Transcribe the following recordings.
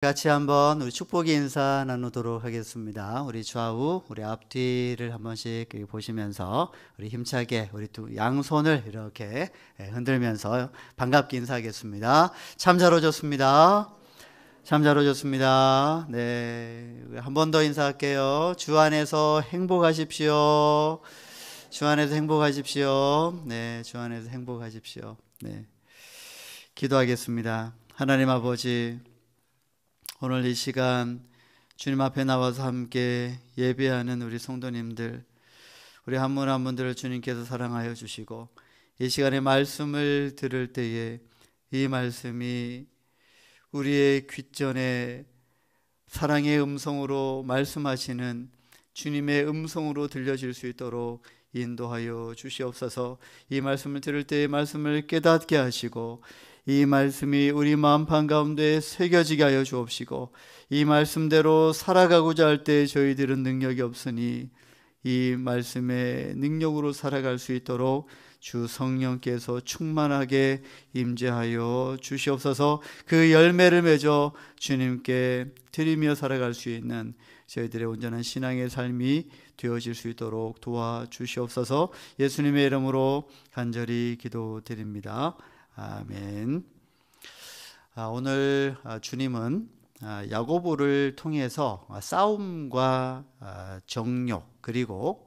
같이 한번 우리 축복의 인사 나누도록 하겠습니다. 우리 좌우, 우리 앞뒤를 한 번씩 보시면서 우리 힘차게 우리 두 양손을 이렇게 흔들면서 반갑게 인사하겠습니다. 참 잘 오셨습니다. 참 잘 오셨습니다. 네, 한 번 더 인사할게요. 주 안에서 행복하십시오. 주 안에서 행복하십시오. 네, 주 안에서 행복하십시오. 네, 기도하겠습니다. 하나님 아버지, 오늘 이 시간 주님 앞에 나와서 함께 예배하는 우리 성도님들, 우리 한 분 한 분들을 주님께서 사랑하여 주시고, 이 시간에 말씀을 들을 때에 이 말씀이 우리의 귓전에 사랑의 음성으로 말씀하시는 주님의 음성으로 들려질 수 있도록 인도하여 주시옵소서. 이 말씀을 들을 때의 말씀을 깨닫게 하시고, 이 말씀이 우리 마음판 가운데 새겨지게 하여 주옵시고, 이 말씀대로 살아가고자 할 때 저희들은 능력이 없으니 이 말씀의 능력으로 살아갈 수 있도록 주 성령께서 충만하게 임재하여 주시옵소서. 그 열매를 맺어 주님께 드리며 살아갈 수 있는 저희들의 온전한 신앙의 삶이 되어질 수 있도록 도와주시옵소서. 예수님의 이름으로 간절히 기도드립니다. 아멘. 오늘 주님은 야고보를 통해서 싸움과 정욕 그리고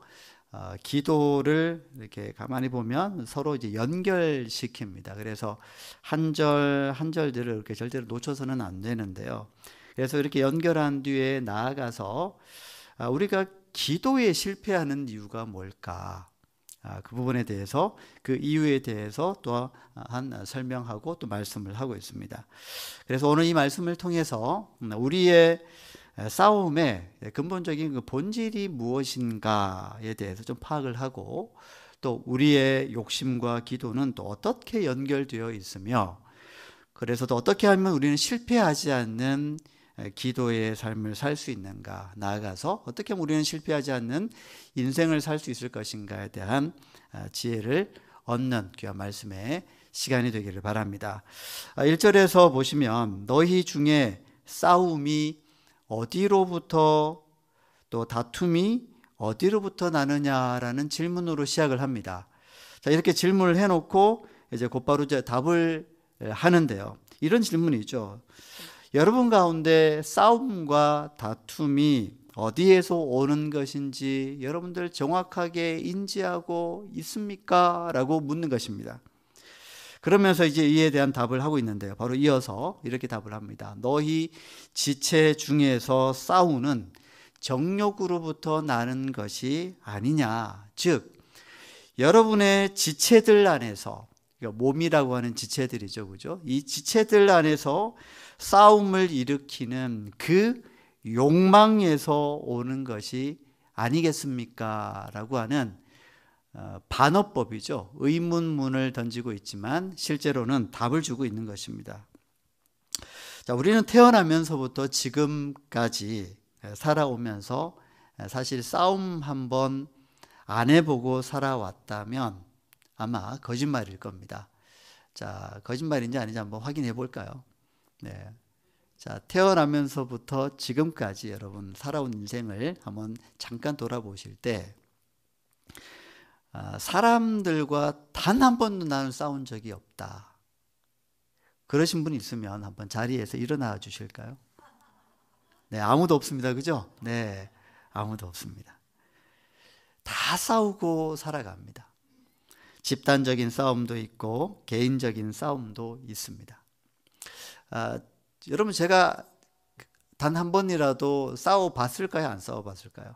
기도를 이렇게 가만히 보면 서로 이제 연결시킵니다. 그래서 한 절 한 절들을 이렇게 절대로 놓쳐서는 안 되는데요. 그래서 이렇게 연결한 뒤에 나아가서 우리가 기도에 실패하는 이유가 뭘까? 그 부분에 대해서, 그 이유에 대해서 또 한 설명하고 또 말씀을 하고 있습니다. 그래서 오늘 이 말씀을 통해서 우리의 싸움의 근본적인 그 본질이 무엇인가에 대해서 좀 파악을 하고, 또 우리의 욕심과 기도는 또 어떻게 연결되어 있으며, 그래서 또 어떻게 하면 우리는 실패하지 않는 기도의 삶을 살 수 있는가, 나아가서 어떻게 하면 우리는 실패하지 않는 인생을 살 수 있을 것인가에 대한 지혜를 얻는 귀한 말씀의 시간이 되기를 바랍니다. 1절에서 보시면 너희 중에 싸움이 어디로부터, 또 다툼이 어디로부터 나느냐라는 질문으로 시작을 합니다. 자, 이렇게 질문을 해놓고 이제 곧바로 이제 답을 하는데요. 이런 질문이죠. 여러분 가운데 싸움과 다툼이 어디에서 오는 것인지 여러분들 정확하게 인지하고 있습니까? 라고 묻는 것입니다. 그러면서 이제 이에 대한 답을 하고 있는데요. 바로 이어서 이렇게 답을 합니다. 너희 지체 중에서 싸우는 정욕으로부터 나는 것이 아니냐. 즉, 여러분의 지체들 안에서, 몸이라고 하는 지체들이죠, 그죠? 이 지체들 안에서 싸움을 일으키는 그 욕망에서 오는 것이 아니겠습니까? 라고 하는 반어법이죠. 의문문을 던지고 있지만 실제로는 답을 주고 있는 것입니다. 자, 우리는 태어나면서부터 지금까지 살아오면서 사실 싸움 한번 안 해보고 살아왔다면 아마 거짓말일 겁니다. 자, 거짓말인지 아닌지 한번 확인해 볼까요? 네. 자, 태어나면서부터 지금까지 여러분 살아온 인생을 한번 잠깐 돌아보실 때 사람들과 단 한 번도 나는 싸운 적이 없다. 그러신 분 있으면 한번 자리에서 일어나 주실까요? 네, 아무도 없습니다. 그죠? 네, 아무도 없습니다. 다 싸우고 살아갑니다. 집단적인 싸움도 있고 개인적인 싸움도 있습니다. 여러분, 제가 단 한 번이라도 싸워봤을까요? 안 싸워봤을까요?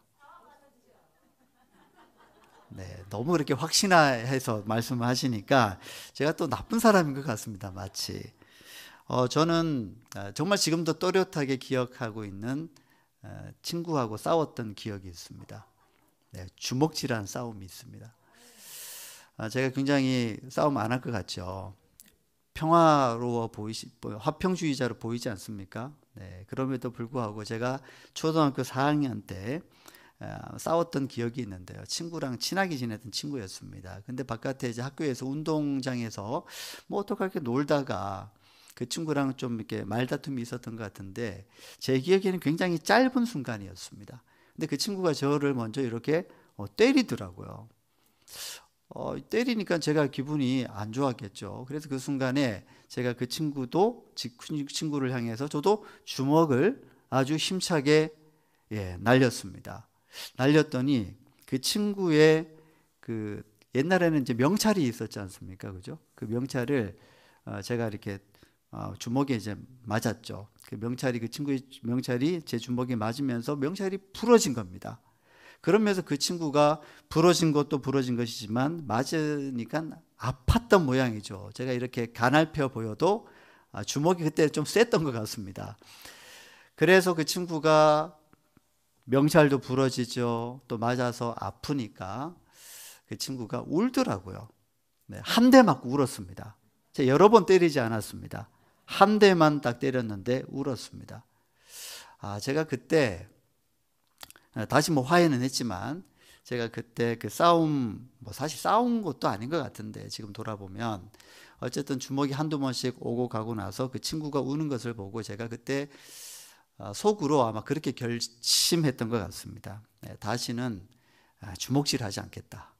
네, 너무 그렇게 확신해서 말씀을 하시니까 제가 또 나쁜 사람인 것 같습니다. 마치 저는 정말 지금도 또렷하게 기억하고 있는 친구하고 싸웠던 기억이 있습니다. 네, 주먹질한 싸움이 있습니다. 제가 굉장히 싸움 안 할 것 같죠. 평화로워 화평주의자로 보이지 않습니까? 네, 그럼에도 불구하고 제가 초등학교 4학년 때 싸웠던 기억이 있는데요. 친구랑 친하게 지내던 친구였습니다. 근데 바깥에 이제 학교에서 운동장에서 뭐 어떡하게 놀다가 그 친구랑 좀 이렇게 말다툼이 있었던 것 같은데 제 기억에는 굉장히 짧은 순간이었습니다. 근데 그 친구가 저를 먼저 이렇게 때리더라고요. 때리니까 제가 기분이 안 좋았겠죠. 그래서 그 순간에 제가 그 친구를 향해서 저도 주먹을 아주 힘차게 날렸습니다. 날렸더니 그 친구의 그 옛날에는 이제 명찰이 있었지 않습니까? 그죠? 그 명찰을 제가 이렇게 주먹에 이제 맞았죠. 그 친구의 명찰이 제 주먹에 맞으면서 명찰이 부러진 겁니다. 그러면서 그 친구가 부러진 것도 부러진 것이지만 맞으니까 아팠던 모양이죠. 제가 이렇게 가냘펴 보여도 주먹이 그때 좀 셌던 것 같습니다. 그래서 그 친구가 명찰도 부러지죠. 또 맞아서 아프니까 그 친구가 울더라고요. 네, 한 대 맞고 울었습니다. 제가 여러 번 때리지 않았습니다. 한 대만 딱 때렸는데 울었습니다. 제가 그때 다시 뭐 화해는 했지만 제가 그때 그 싸움 사실 싸운 것도 아닌 것 같은데 지금 돌아보면 어쨌든 주먹이 한두 번씩 오고 가고 나서 그 친구가 우는 것을 보고 제가 그때 속으로 아마 그렇게 결심했던 것 같습니다. 다시는 주먹질 하지 않겠다.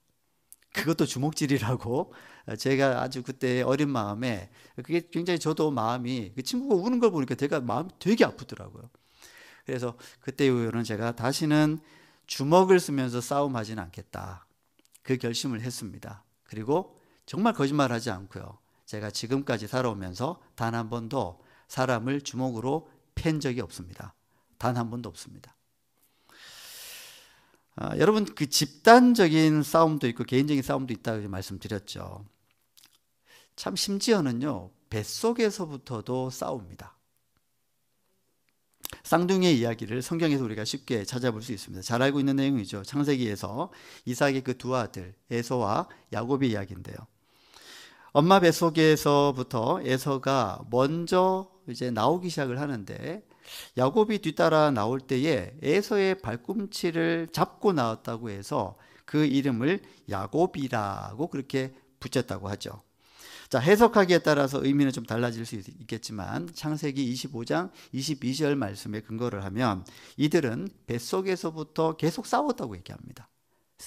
그것도 주먹질이라고 제가 아주 그때 어린 마음에 그게 굉장히 저도 마음이 그 친구가 우는 걸 보니까 제가 마음이 되게 아프더라고요. 그래서 그때 이후로는 제가 다시는 주먹을 쓰면서 싸움하지는 않겠다. 그 결심을 했습니다. 그리고 정말 거짓말하지 않고요. 제가 지금까지 살아오면서 단 한 번도 사람을 주먹으로 팬 적이 없습니다. 단 한 번도 없습니다. 여러분 그 집단적인 싸움도 있고 개인적인 싸움도 있다고 말씀드렸죠. 참 심지어는요 뱃속에서부터도 싸웁니다. 쌍둥이의 이야기를 성경에서 우리가 쉽게 찾아볼 수 있습니다. 잘 알고 있는 내용이죠. 창세기에서 이삭의 그 두 아들 에서와 야곱의 이야기인데요. 엄마 뱃속에서부터 에서가 먼저 이제 나오기 시작을 하는데 야곱이 뒤따라 나올 때에 에서의 발꿈치를 잡고 나왔다고 해서 그 이름을 야곱이라고 그렇게 붙였다고 하죠. 자, 해석하기에 따라서 의미는 좀 달라질 수 있겠지만 창세기 25장 22절 말씀에 근거를 하면 이들은 뱃속에서부터 계속 싸웠다고 얘기합니다.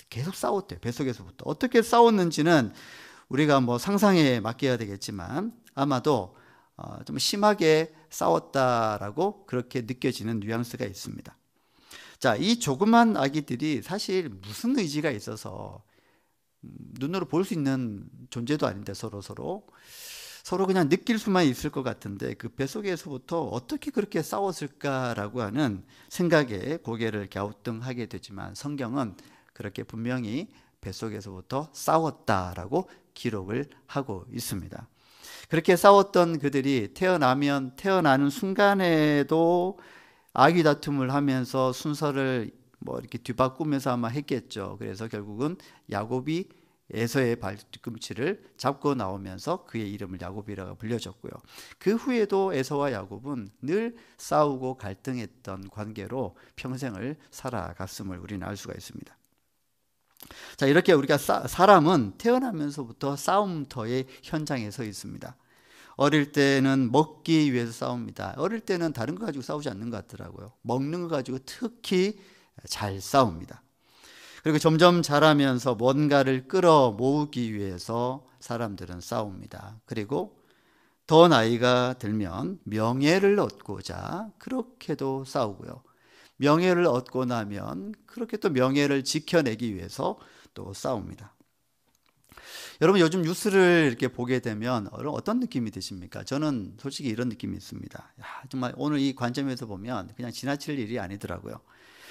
계속 싸웠대요. 뱃속에서부터. 어떻게 싸웠는지는 우리가 뭐 상상에 맡겨야 되겠지만 아마도 좀 심하게 싸웠다라고 그렇게 느껴지는 뉘앙스가 있습니다. 자, 이 조그만 아기들이 사실 무슨 의지가 있어서 눈으로 볼 수 있는 존재도 아닌데 서로 그냥 느낄 수만 있을 것 같은데 그 뱃속에서부터 어떻게 그렇게 싸웠을까라고 하는 생각에 고개를 갸우뚱하게 되지만 성경은 그렇게 분명히 뱃속에서부터 싸웠다라고 기록을 하고 있습니다. 그렇게 싸웠던 그들이 태어나는 순간에도 아기 다툼을 하면서 순서를 뭐 이렇게 뒤바꾸면서 아마 했겠죠. 그래서 결국은 야곱이 에서의 발꿈치를 잡고 나오면서 그의 이름을 야곱이라고 불려졌고요. 그 후에도 에서와 야곱은 늘 싸우고 갈등했던 관계로 평생을 살아갔음을 우리는 알 수가 있습니다. 자, 이렇게 우리가 사람은 태어나면서부터 싸움터의 현장에 서 있습니다. 어릴 때는 먹기 위해서 싸웁니다. 어릴 때는 다른 거 가지고 싸우지 않는 것 같더라고요. 먹는 거 가지고 특히 잘 싸웁니다. 그리고 점점 자라면서 뭔가를 끌어 모으기 위해서 사람들은 싸웁니다. 그리고 더 나이가 들면 명예를 얻고자 그렇게도 싸우고요. 명예를 얻고 나면 그렇게 또 명예를 지켜내기 위해서 또 싸웁니다. 여러분 요즘 뉴스를 이렇게 보게 되면 어떤 느낌이 드십니까? 저는 솔직히 이런 느낌이 있습니다. 정말 오늘 이 관점에서 보면 그냥 지나칠 일이 아니더라고요.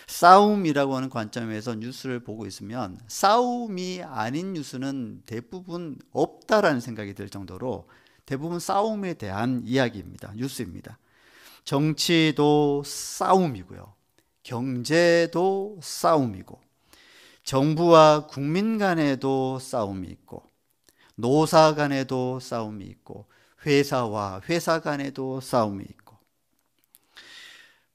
싸움이라고 하는 관점에서 뉴스를 보고 있으면 싸움이 아닌 뉴스는 대부분 없다라는 생각이 들 정도로 대부분 싸움에 대한 이야기입니다. 뉴스입니다. 정치도 싸움이고요. 경제도 싸움이고 정부와 국민 간에도 싸움이 있고 노사 간에도 싸움이 있고 회사와 회사 간에도 싸움이 있고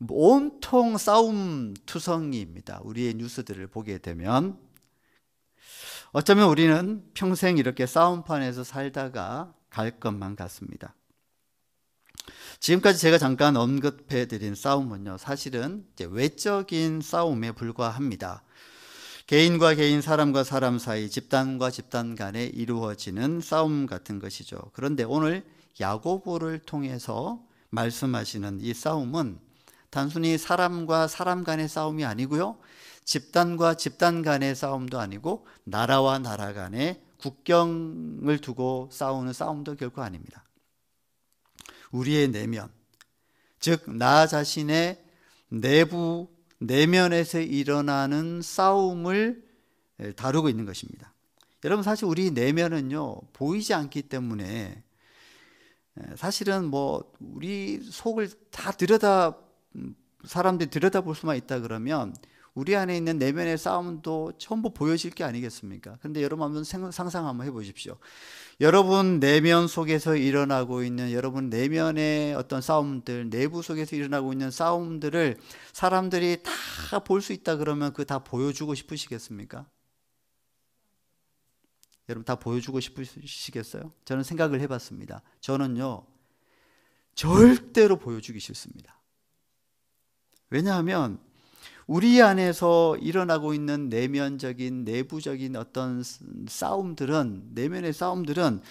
온통 싸움 투성이입니다. 우리의 뉴스들을 보게 되면 어쩌면 우리는 평생 이렇게 싸움판에서 살다가 갈 것만 같습니다. 지금까지 제가 잠깐 언급해 드린 싸움은요, 사실은 이제 외적인 싸움에 불과합니다. 개인과 개인, 사람과 사람 사이, 집단과 집단 간에 이루어지는 싸움 같은 것이죠. 그런데 오늘 야고보를 통해서 말씀하시는 이 싸움은 단순히 사람과 사람 간의 싸움이 아니고요, 집단과 집단 간의 싸움도 아니고 나라와 나라 간의 국경을 두고 싸우는 싸움도 결코 아닙니다. 우리의 내면, 즉 나 자신의 내부 내면에서 일어나는 싸움을 다루고 있는 것입니다. 여러분, 사실 우리 내면은요, 보이지 않기 때문에 사실은 뭐 우리 속을 다 사람들이 들여다볼 수만 있다 그러면 우리 안에 있는 내면의 싸움도 전부 보여질 게 아니겠습니까? 그런데 여러분 한번 상상 한번 해보십시오. 여러분 내면 속에서 일어나고 있는 여러분 내면의 어떤 싸움들, 내부 속에서 일어나고 있는 싸움들을 사람들이 다 볼 수 있다 그러면 그거 다 보여주고 싶으시겠습니까? 여러분 다 보여주고 싶으시겠어요? 저는 생각을 해봤습니다. 저는요, 절대로 보여주기 싫습니다. 왜냐하면 우리 안에서 일어나고 있는 내면적인 내부적인 어떤 싸움들은, 내면의 싸움들은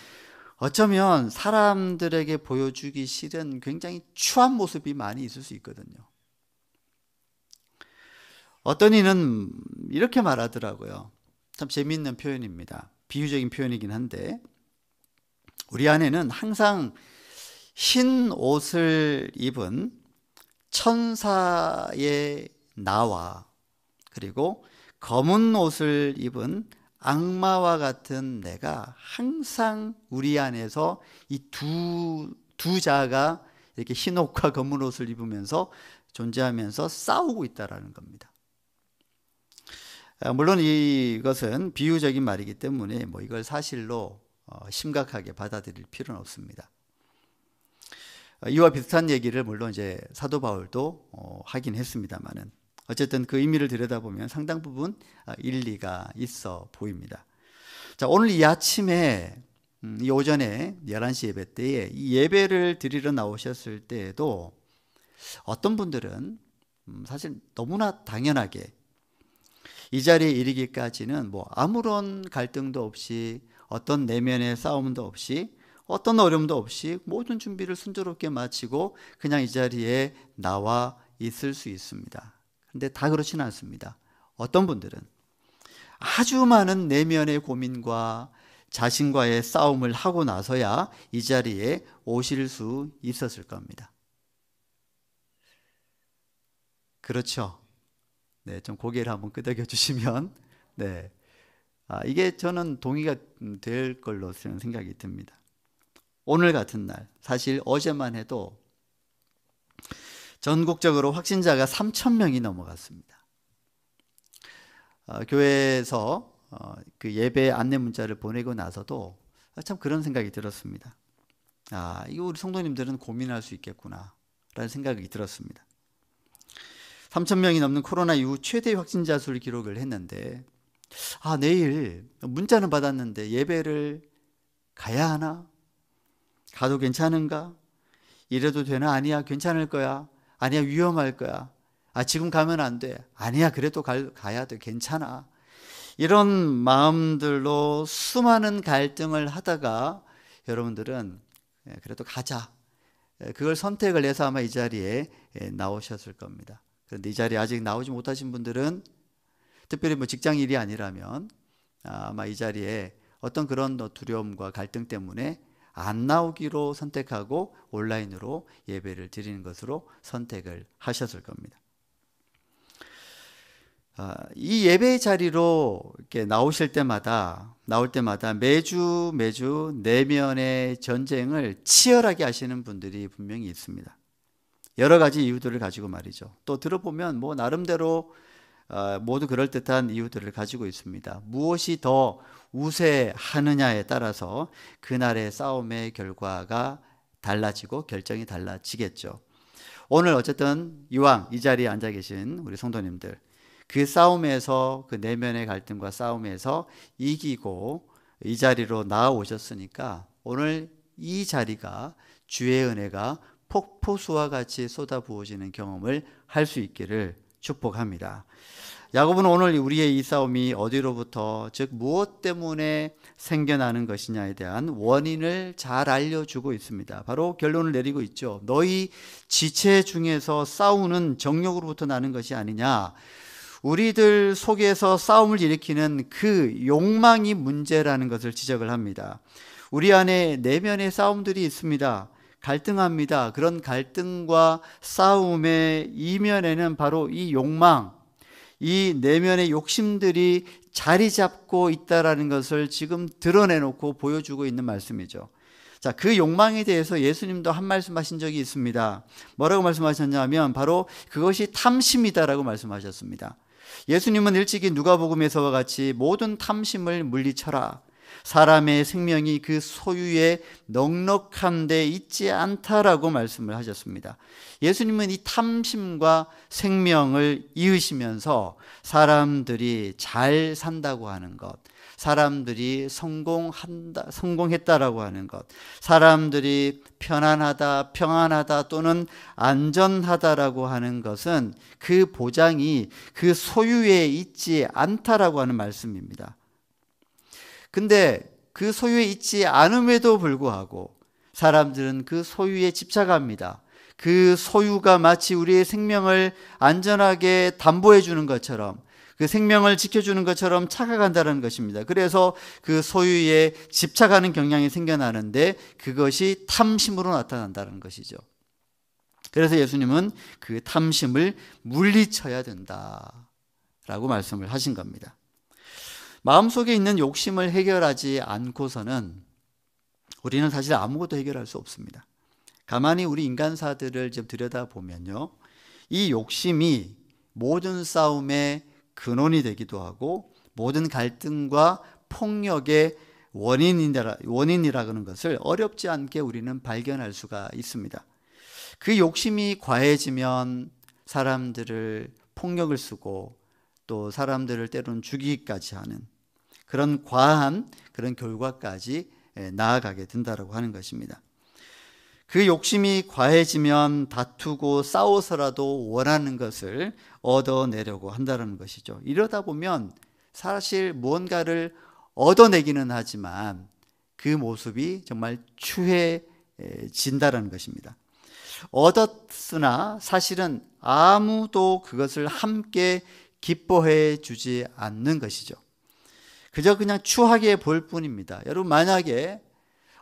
어쩌면 사람들에게 보여주기 싫은 굉장히 추한 모습이 많이 있을 수 있거든요. 어떤 이는 이렇게 말하더라고요. 참 재미있는 표현입니다. 비유적인 표현이긴 한데, 우리 안에는 항상 흰 옷을 입은 천사의 나와 그리고 검은 옷을 입은 악마와 같은 내가 항상 우리 안에서 이 두 자가 이렇게 흰 옷과 검은 옷을 입으면서 존재하면서 싸우고 있다라는 겁니다. 물론 이것은 비유적인 말이기 때문에 뭐 이걸 사실로 심각하게 받아들일 필요는 없습니다. 이와 비슷한 얘기를 물론 이제 사도 바울도 하긴 했습니다만은 어쨌든 그 의미를 들여다보면 상당 부분 일리가 있어 보입니다. 자, 오늘 이 아침에 이 오전에 11시 예배 때에 이 예배를 드리러 나오셨을 때에도 어떤 분들은 사실 너무나 당연하게 이 자리에 이르기까지는 뭐 아무런 갈등도 없이 어떤 내면의 싸움도 없이 어떤 어려움도 없이 모든 준비를 순조롭게 마치고 그냥 이 자리에 나와 있을 수 있습니다. 그런데 다 그렇지는 않습니다. 어떤 분들은 아주 많은 내면의 고민과 자신과의 싸움을 하고 나서야 이 자리에 오실 수 있었을 겁니다. 그렇죠? 네, 좀 고개를 한번 끄덕여 주시면, 네, 이게 저는 동의가 될 걸로 저는 생각이 듭니다. 오늘 같은 날, 사실 어제만 해도 전국적으로 확진자가 3,000명이 넘어갔습니다. 교회에서 그 예배 안내 문자를 보내고 나서도 참 그런 생각이 들었습니다. 이거 우리 성도님들은 고민할 수 있겠구나 라는 생각이 들었습니다. 3,000명이 넘는 코로나 이후 최대 확진자 수를 기록을 했는데, 내일 문자는 받았는데 예배를 가야 하나? 가도 괜찮은가? 이래도 되나? 아니야, 괜찮을 거야. 아니야, 위험할 거야. 지금 가면 안 돼. 아니야, 그래도 가야 돼. 괜찮아. 이런 마음들로 수많은 갈등을 하다가 여러분들은 그래도 가자. 그걸 선택을 해서 아마 이 자리에 나오셨을 겁니다. 그런데 이 자리에 아직 나오지 못하신 분들은 특별히 뭐 직장 일이 아니라면 아마 이 자리에 어떤 그런 두려움과 갈등 때문에 안 나오기로 선택하고 온라인으로 예배를 드리는 것으로 선택을 하셨을 겁니다. 이 예배의 자리로 이렇게 나올 때마다 매주 내면의 전쟁을 치열하게 하시는 분들이 분명히 있습니다. 여러 가지 이유들을 가지고 말이죠. 또 들어보면 뭐 나름대로 모두 그럴듯한 이유들을 가지고 있습니다. 무엇이 더 우세하느냐에 따라서 그날의 싸움의 결과가 달라지고 결정이 달라지겠죠. 오늘 어쨌든 이왕 이 자리에 앉아 계신 우리 성도님들, 그 싸움에서, 그 내면의 갈등과 싸움에서 이기고 이 자리로 나아오셨으니까 오늘 이 자리가 주의 은혜가 폭포수와 같이 쏟아부어지는 경험을 할 수 있기를 축복합니다. 야고보는 오늘 우리의 이 싸움이 어디로부터, 즉 무엇 때문에 생겨나는 것이냐에 대한 원인을 잘 알려주고 있습니다. 바로 결론을 내리고 있죠. 너희 지체 중에서 싸우는 정욕으로부터 나는 것이 아니냐. 우리들 속에서 싸움을 일으키는 그 욕망이 문제라는 것을 지적을 합니다. 우리 안에 내면의 싸움들이 있습니다. 갈등합니다. 그런 갈등과 싸움의 이면에는 바로 이 욕망, 이 내면의 욕심들이 자리 잡고 있다라는 것을 지금 드러내놓고 보여주고 있는 말씀이죠. 자, 그 욕망에 대해서 예수님도 한 말씀 하신 적이 있습니다. 뭐라고 말씀하셨냐면 바로 그것이 탐심이다라고 말씀하셨습니다. 예수님은 일찍이 누가복음에서와 같이 모든 탐심을 물리쳐라. 사람의 생명이 그 소유에 넉넉한 데 있지 않다라고 말씀을 하셨습니다. 예수님은 이 탐심과 생명을 이으시면서 사람들이 잘 산다고 하는 것, 사람들이 성공했다라고 하는 것, 사람들이 편안하다, 평안하다 또는 안전하다라고 하는 것은 그 보장이 그 소유에 있지 않다라고 하는 말씀입니다. 근데 그 소유에 있지 않음에도 불구하고 사람들은 그 소유에 집착합니다. 그 소유가 마치 우리의 생명을 안전하게 담보해 주는 것처럼, 그 생명을 지켜주는 것처럼 착각한다는 것입니다. 그래서 그 소유에 집착하는 경향이 생겨나는데 그것이 탐심으로 나타난다는 것이죠. 그래서 예수님은 그 탐심을 물리쳐야 된다라고 말씀을 하신 겁니다. 마음속에 있는 욕심을 해결하지 않고서는 우리는 사실 아무것도 해결할 수 없습니다. 가만히 우리 인간사들을 좀 들여다보면요, 이 욕심이 모든 싸움의 근원이 되기도 하고 모든 갈등과 폭력의 원인이라는 것을 어렵지 않게 우리는 발견할 수가 있습니다. 그 욕심이 과해지면 사람들을 폭력을 쓰고 또 사람들을 때로는 죽이기까지 하는 그런 과한 그런 결과까지 나아가게 된다고 하는 것입니다. 그 욕심이 과해지면 다투고 싸워서라도 원하는 것을 얻어내려고 한다는 것이죠. 이러다 보면 사실 무언가를 얻어내기는 하지만 그 모습이 정말 추해진다는 것입니다. 얻었으나 사실은 아무도 그것을 함께 기뻐해 주지 않는 것이죠. 그저 그냥 추하게 볼 뿐입니다. 여러분, 만약에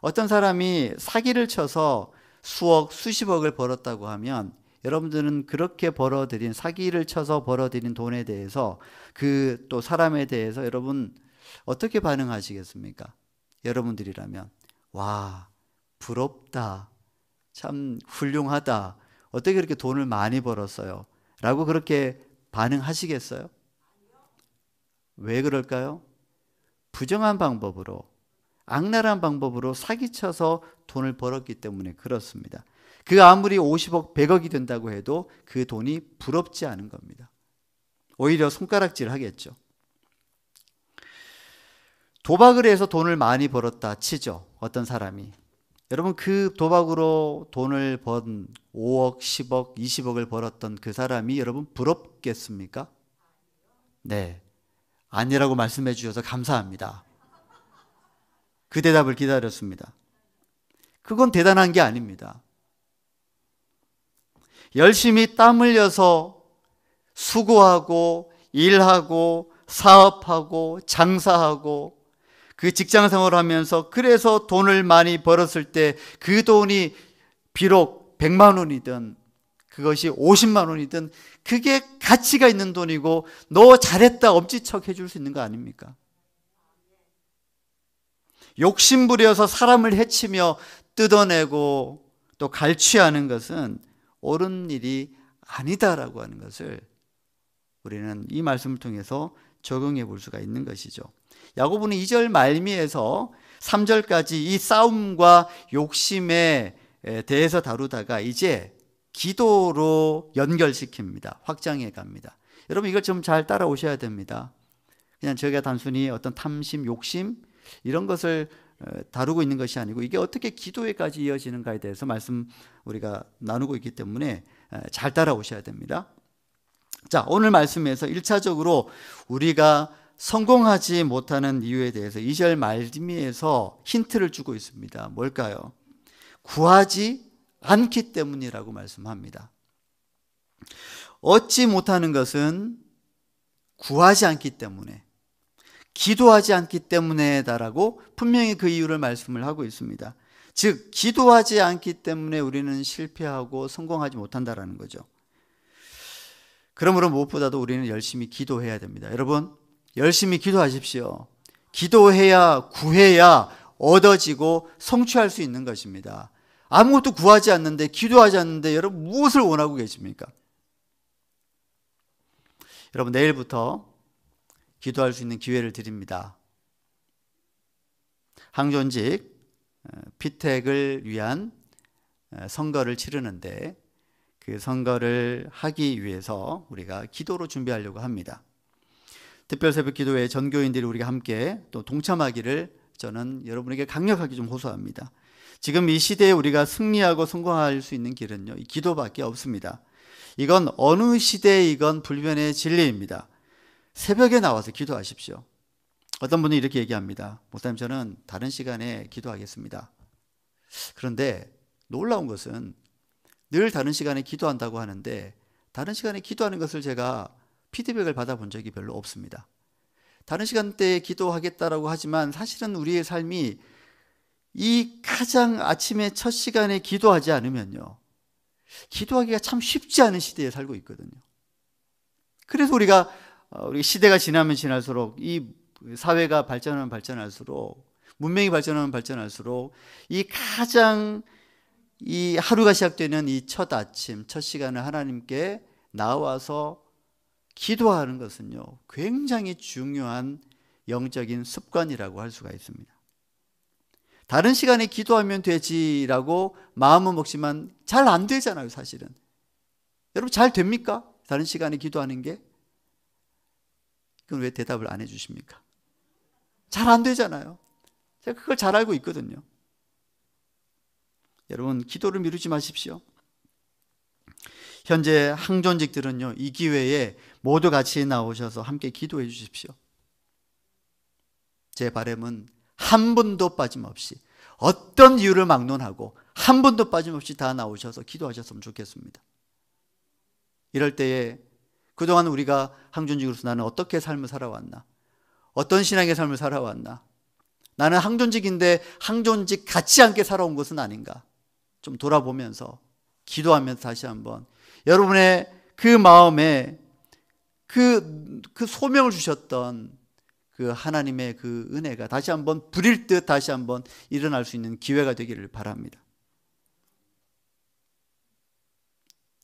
어떤 사람이 사기를 쳐서 수억, 수십억을 벌었다고 하면 여러분들은 그렇게 벌어들인, 사기를 쳐서 벌어들인 돈에 대해서, 그 또 사람에 대해서 여러분 어떻게 반응하시겠습니까? 여러분들이라면 와, 부럽다, 참 훌륭하다, 어떻게 그렇게 돈을 많이 벌었어요? 라고 그렇게 반응하시겠어요? 왜 그럴까요? 부정한 방법으로, 악랄한 방법으로 사기쳐서 돈을 벌었기 때문에 그렇습니다. 그 아무리 50억, 100억이 된다고 해도 그 돈이 부럽지 않은 겁니다. 오히려 손가락질 하겠죠. 도박을 해서 돈을 많이 벌었다 치죠, 어떤 사람이. 여러분, 그 도박으로 돈을 번 5억, 10억, 20억을 벌었던 그 사람이 여러분 부럽겠습니까? 네, 아니라고 말씀해 주셔서 감사합니다. 그 대답을 기다렸습니다. 그건 대단한 게 아닙니다. 열심히 땀 흘려서 수고하고 일하고 사업하고 장사하고 그 직장 생활을 하면서 그래서 돈을 많이 벌었을 때 그 돈이 비록 100만 원이든 그것이 50만 원이든 그게 가치가 있는 돈이고 너 잘했다 엄지척 해줄 수 있는 거 아닙니까? 욕심부려서 사람을 해치며 뜯어내고 또 갈취하는 것은 옳은 일이 아니다라고 하는 것을 우리는 이 말씀을 통해서 적용해 볼 수가 있는 것이죠. 야고보는 2절 말미에서 3절까지 이 싸움과 욕심에 대해서 다루다가 이제 기도로 연결시킵니다. 확장해 갑니다. 여러분, 이걸 좀 잘 따라오셔야 됩니다. 그냥 저희가 단순히 어떤 탐심, 욕심 이런 것을 다루고 있는 것이 아니고 이게 어떻게 기도에까지 이어지는가에 대해서 말씀 우리가 나누고 있기 때문에 잘 따라오셔야 됩니다. 자, 오늘 말씀에서 1차적으로 우리가 성공하지 못하는 이유에 대해서 2절 말미에서 힌트를 주고 있습니다. 뭘까요? 구하지 않기 때문이라고 말씀합니다. 얻지 못하는 것은 구하지 않기 때문에, 기도하지 않기 때문에다라고 분명히 그 이유를 말씀을 하고 있습니다. 즉 기도하지 않기 때문에 우리는 실패하고 성공하지 못한다라는 거죠. 그러므로 무엇보다도 우리는 열심히 기도해야 됩니다. 여러분, 열심히 기도하십시오. 기도해야, 구해야 얻어지고 성취할 수 있는 것입니다. 아무것도 구하지 않는데, 기도하지 않는데 여러분 무엇을 원하고 계십니까? 여러분, 내일부터 기도할 수 있는 기회를 드립니다. 항존직 피택을 위한 선거를 치르는데 그 선거를 하기 위해서 우리가 기도로 준비하려고 합니다. 특별새벽 기도회 전교인들이 우리가 함께 또 동참하기를 저는 여러분에게 강력하게 좀 호소합니다. 지금 이 시대에 우리가 승리하고 성공할 수 있는 길은요, 이 기도밖에 없습니다. 이건 어느 시대이건 불변의 진리입니다. 새벽에 나와서 기도하십시오. 어떤 분이 이렇게 얘기합니다. 목사님, 저는 다른 시간에 기도하겠습니다. 그런데 놀라운 것은 늘 다른 시간에 기도한다고 하는데 다른 시간에 기도하는 것을 제가 피드백을 받아본 적이 별로 없습니다. 다른 시간대에 기도하겠다라고 하지만 사실은 우리의 삶이 이 가장 아침에 첫 시간에 기도하지 않으면요, 기도하기가 참 쉽지 않은 시대에 살고 있거든요. 그래서 우리가 우리 시대가 지나면 지날수록, 이 사회가 발전하면 발전할수록, 문명이 발전하면 발전할수록 이 가장 이 하루가 시작되는 이 첫 아침, 첫 시간을 하나님께 나와서 기도하는 것은요, 굉장히 중요한 영적인 습관이라고 할 수가 있습니다. 다른 시간에 기도하면 되지라고 마음은 먹지만 잘 안 되잖아요, 사실은. 여러분, 잘 됩니까? 다른 시간에 기도하는 게? 그건 왜 대답을 안 해주십니까? 잘 안 되잖아요. 제가 그걸 잘 알고 있거든요. 여러분, 기도를 미루지 마십시오. 현재 항존직들은요, 이 기회에 모두 같이 나오셔서 함께 기도해 주십시오. 제 바람은 한 분도 빠짐없이, 어떤 이유를 막론하고 한 분도 빠짐없이 다 나오셔서 기도하셨으면 좋겠습니다. 이럴 때에 그동안 우리가 항존직으로서 나는 어떻게 삶을 살아왔나, 어떤 신앙의 삶을 살아왔나, 나는 항존직인데 항존직 같지 않게 살아온 것은 아닌가, 좀 돌아보면서 기도하면서 다시 한번 여러분의 그 마음에 그 소명을 주셨던 그 하나님의 그 은혜가 다시 한번 불일 듯 다시 한번 일어날 수 있는 기회가 되기를 바랍니다.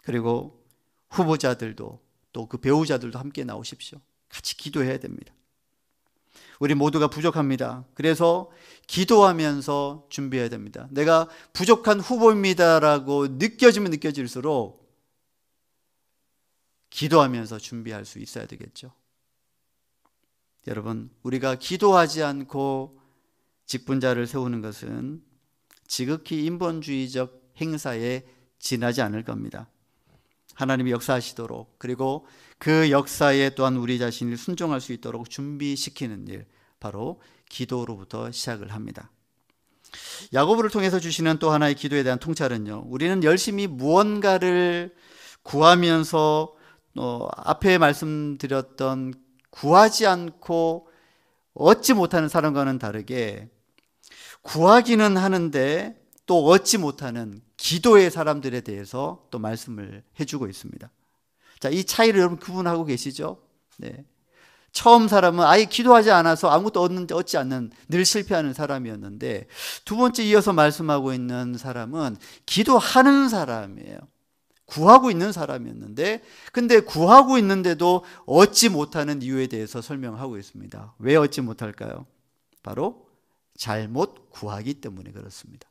그리고 후보자들도 또 그 배우자들도 함께 나오십시오. 같이 기도해야 됩니다. 우리 모두가 부족합니다. 그래서 기도하면서 준비해야 됩니다. 내가 부족한 후보입니다라고 느껴지면 느껴질수록 기도하면서 준비할 수 있어야 되겠죠. 여러분, 우리가 기도하지 않고 직분자를 세우는 것은 지극히 인본주의적 행사에 지나지 않을 겁니다. 하나님이 역사하시도록, 그리고 그 역사에 또한 우리 자신이 순종할 수 있도록 준비시키는 일, 바로 기도로부터 시작을 합니다. 야고보를 통해서 주시는 또 하나의 기도에 대한 통찰은요, 우리는 열심히 무언가를 구하면서 앞에 말씀드렸던 구하지 않고 얻지 못하는 사람과는 다르게 구하기는 하는데 또 얻지 못하는 기도의 사람들에 대해서 또 말씀을 해주고 있습니다. 자, 이 차이를 여러분 구분하고 계시죠? 네. 처음 사람은 아예 기도하지 않아서 아무것도 얻지 않는, 늘 실패하는 사람이었는데, 두 번째 이어서 말씀하고 있는 사람은 기도하는 사람이에요. 구하고 있는 사람이었는데, 근데 구하고 있는데도 얻지 못하는 이유에 대해서 설명하고 있습니다. 왜 얻지 못할까요? 바로 잘못 구하기 때문에 그렇습니다.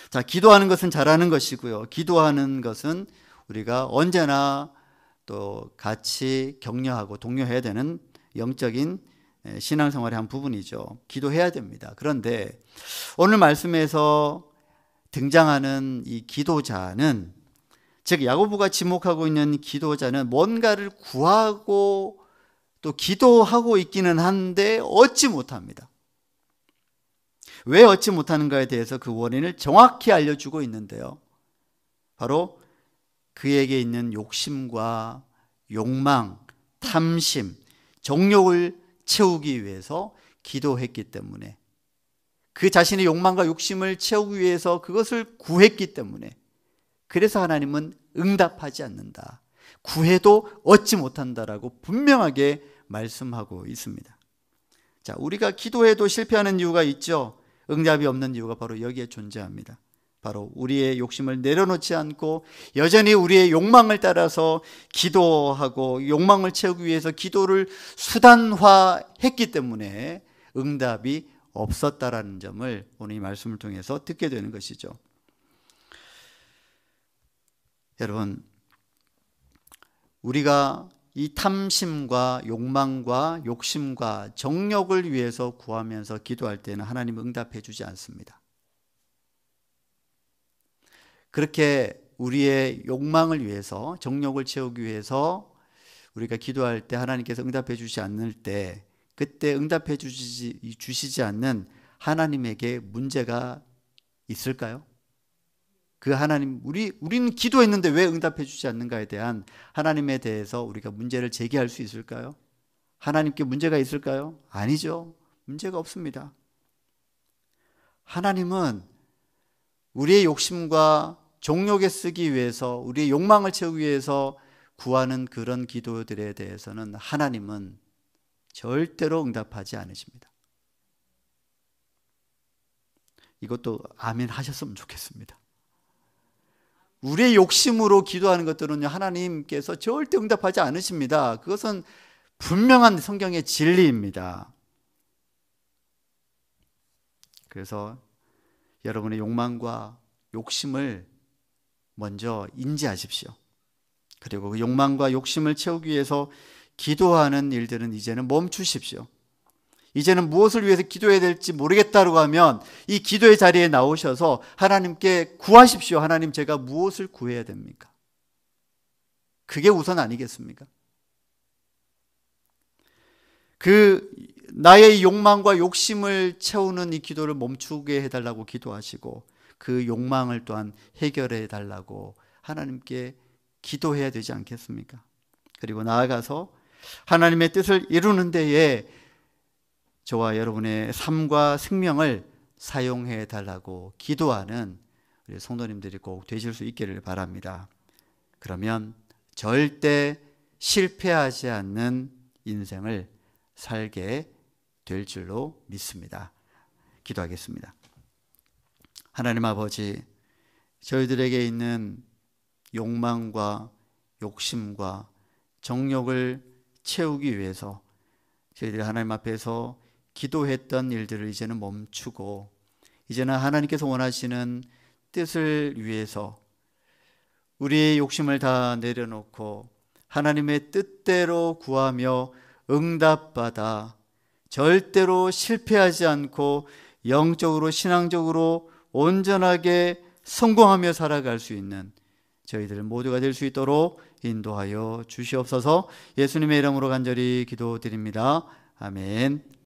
자, 기도하는 것은 잘하는 것이고요. 기도하는 것은 우리가 언제나 또 같이 격려하고 독려해야 되는 영적인 신앙생활의 한 부분이죠. 기도해야 됩니다. 그런데 오늘 말씀에서 등장하는 이 기도자는, 즉 야고보가 지목하고 있는 기도자는 뭔가를 구하고 또 기도하고 있기는 한데 얻지 못합니다. 왜 얻지 못하는가에 대해서 그 원인을 정확히 알려주고 있는데요. 바로 그에게 있는 욕심과 욕망, 탐심, 정욕을 채우기 위해서 기도했기 때문에, 그 자신의 욕망과 욕심을 채우기 위해서 그것을 구했기 때문에, 그래서 하나님은 응답하지 않는다, 구해도 얻지 못한다라고 분명하게 말씀하고 있습니다. 자, 우리가 기도해도 실패하는 이유가 있죠. 응답이 없는 이유가 바로 여기에 존재합니다. 바로 우리의 욕심을 내려놓지 않고 여전히 우리의 욕망을 따라서 기도하고 욕망을 채우기 위해서 기도를 수단화했기 때문에 응답이 없었다라는 점을 오늘 이 말씀을 통해서 듣게 되는 것이죠. 여러분, 우리가 이 탐심과 욕망과 욕심과 정욕을 위해서 구하면서 기도할 때는 하나님은 응답해 주지 않습니다. 그렇게 우리의 욕망을 위해서, 정욕을 채우기 위해서 우리가 기도할 때 하나님께서 응답해 주지 않을 때, 그때 응답해 주시지 않는 하나님에게 문제가 있을까요? 그 하나님, 우리는 기도했는데 왜 응답해 주지 않는가에 대한 하나님에 대해서 우리가 문제를 제기할 수 있을까요? 하나님께 문제가 있을까요? 아니죠. 문제가 없습니다. 하나님은 우리의 욕심과 정욕에 쓰기 위해서, 우리의 욕망을 채우기 위해서 구하는 그런 기도들에 대해서는 하나님은 절대로 응답하지 않으십니다. 이것도 아멘 하셨으면 좋겠습니다. 우리의 욕심으로 기도하는 것들은 하나님께서 절대 응답하지 않으십니다. 그것은 분명한 성경의 진리입니다. 그래서 여러분의 욕망과 욕심을 먼저 인지하십시오. 그리고 그 욕망과 욕심을 채우기 위해서 기도하는 일들은 이제는 멈추십시오. 이제는 무엇을 위해서 기도해야 될지 모르겠다고 하면 이 기도의 자리에 나오셔서 하나님께 구하십시오. 하나님, 제가 무엇을 구해야 됩니까? 그게 우선 아니겠습니까? 그 나의 욕망과 욕심을 채우는 이 기도를 멈추게 해달라고 기도하시고, 그 욕망을 또한 해결해 달라고 하나님께 기도해야 되지 않겠습니까? 그리고 나아가서 하나님의 뜻을 이루는 데에 저와 여러분의 삶과 생명을 사용해 달라고 기도하는 우리 성도님들이 꼭 되실 수 있기를 바랍니다. 그러면 절대 실패하지 않는 인생을 살게 될 줄로 믿습니다. 기도하겠습니다. 하나님 아버지, 저희들에게 있는 욕망과 욕심과 정욕을 채우기 위해서 저희들이 하나님 앞에서 기도했던 일들을 이제는 멈추고, 이제는 하나님께서 원하시는 뜻을 위해서 우리의 욕심을 다 내려놓고 하나님의 뜻대로 구하며 응답받아 절대로 실패하지 않고 영적으로, 신앙적으로 온전하게 성공하며 살아갈 수 있는 저희들 모두가 될 수 있도록 인도하여 주시옵소서. 예수님의 이름으로 간절히 기도드립니다. 아멘.